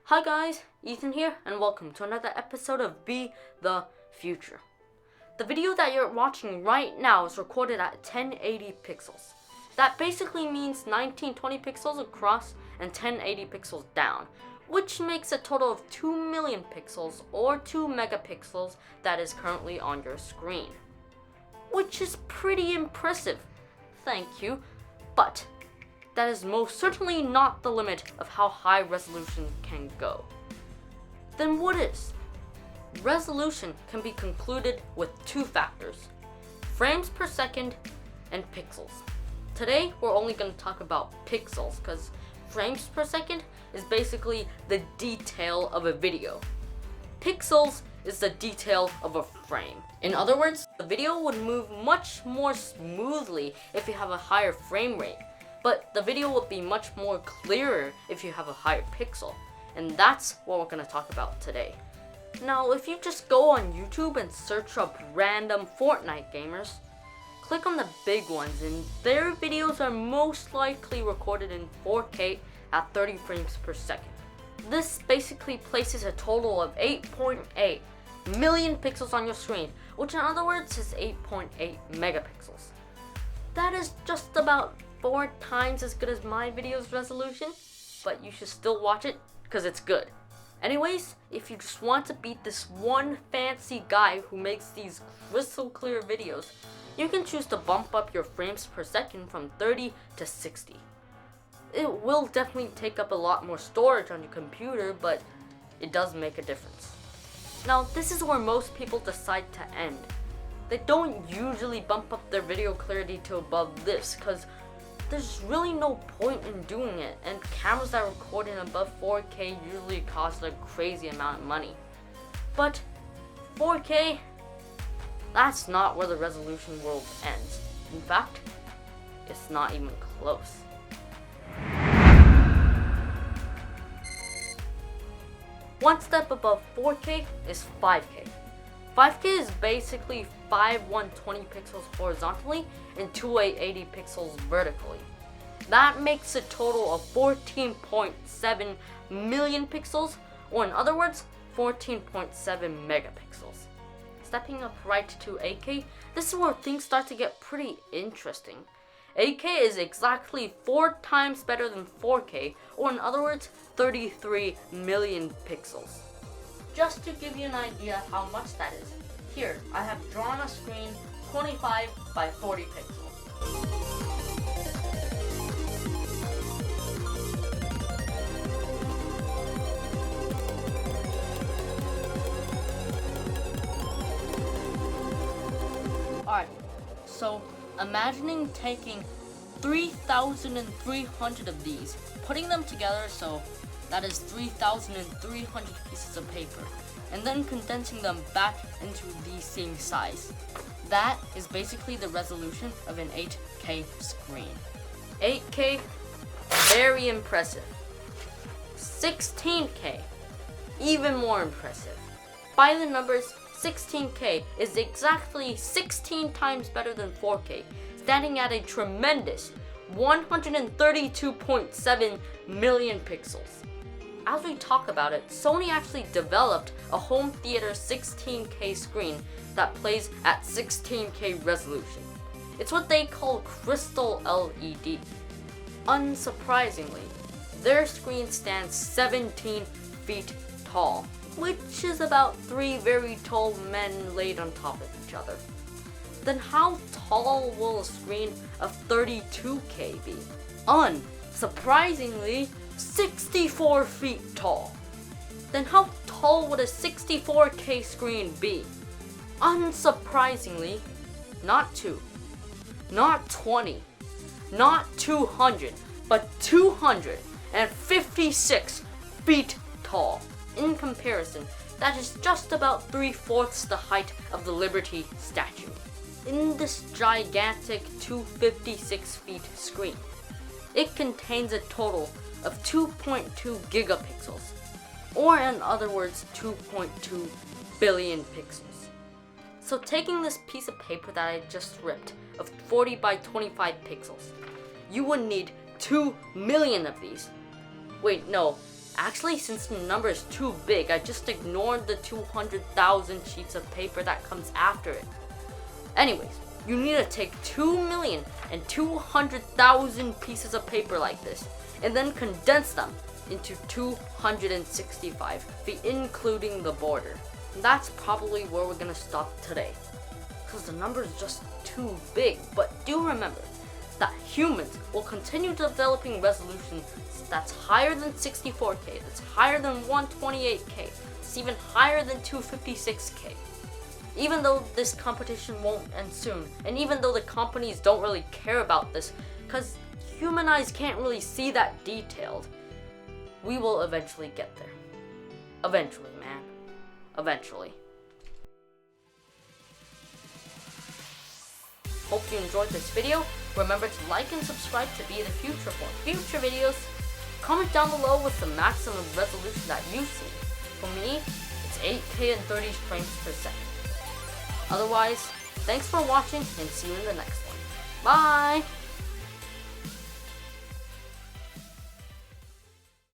Hi guys, Ethan here, and welcome to another episode of Be the Future. The video that you're watching right now is recorded at 1080 pixels. That basically means 1920 pixels across and 1080 pixels down, which makes a total of 2 million pixels or 2 megapixels that is currently on your screen. Which is pretty impressive, thank you, but that is most certainly not the limit of how high resolution can go. Then what is? Resolution can be concluded with two factors: frames per second and pixels. Today we're only going to talk about pixels because frames per second is basically the detail of a video. Pixels is the detail of a frame. In other words, the video would move much more smoothly if you have a higher frame rate. But the video will be much more clearer if you have a higher pixel. And that's what we're going to talk about today. Now, if you just go on YouTube and search up random Fortnite gamers, click on the big ones and their videos are most likely recorded in 4K at 30 frames per second. This basically places a total of 8.8 million pixels on your screen, which in other words is 8.8 megapixels. That is just about 4 times as good as my video's resolution, but you should still watch it because it's good. Anyways, if you just want to beat this one fancy guy who makes these crystal clear videos, you can choose to bump up your frames per second from 30 to 60. It will definitely take up a lot more storage on your computer, but it does make a difference. Now, this is where most people decide to end. They don't usually bump up their video clarity to above this because there's really no point in doing it, and cameras that record in above 4K usually cost a crazy amount of money. But 4K, that's not where the resolution world ends. In fact, it's not even close. One step above 4K is 5K. 5K is basically 120 pixels horizontally and 2880 pixels vertically. That makes a total of 14.7 million pixels, or in other words, 14.7 megapixels. Stepping up right to 8K, this is where things start to get pretty interesting. 8K is exactly 4 times better than 4K, or in other words, 33 million pixels. Just to give you an idea how much that is, here I have drawn a screen 25 by 40 pixels. Alright, so imagining taking 3,300 of these, putting them together, so that is 3,300 pieces of paper, and then condensing them back into the same size. That is basically the resolution of an 8K screen. 8K, very impressive. 16K, even more impressive. By the numbers, 16K is exactly 16 times better than 4K, standing at a tremendous 132.7 million pixels. As we talk about it, Sony actually developed a home theater 16K screen that plays at 16K resolution. It's what they call crystal LED. Unsurprisingly, their screen stands 17 feet tall, which is about 3 very tall men laid on top of each other. Then how tall will a screen of 32K be? Unsurprisingly, 64 feet tall. Then how tall would a 64K screen be? Unsurprisingly, not 2, not 20, not 200, but 256 feet tall. In comparison, that is just about 3/4 the height of the Liberty statue. In this gigantic 256 feet screen, it contains a total of 2.2 gigapixels, or in other words, 2.2 billion pixels. So taking this piece of paper that I just ripped of 40 by 25 pixels, you would need 2 million of these. Wait, no, Actually, since the number is too big, I just ignored the 200,000 sheets of paper that comes after it. Anyways, you need to take 2,200,000 pieces of paper like this, and then condense them into 265 feet, including the border. And that's probably where we're gonna stop today, because the number is just too big. But do remember that humans will continue developing resolutions that's higher than 64K, that's higher than 128K, it's even higher than 256K. Even though this competition won't end soon, and even though the companies don't really care about this, because human eyes can't really see that detailed, we will eventually get there. Eventually, man. Eventually. Hope you enjoyed this video. Remember to like and subscribe to Be the Future for future videos. Comment down below with the maximum resolution that you see. For me, it's 8K and 30 frames per second. Otherwise, thanks for watching and see you in the next one. Bye!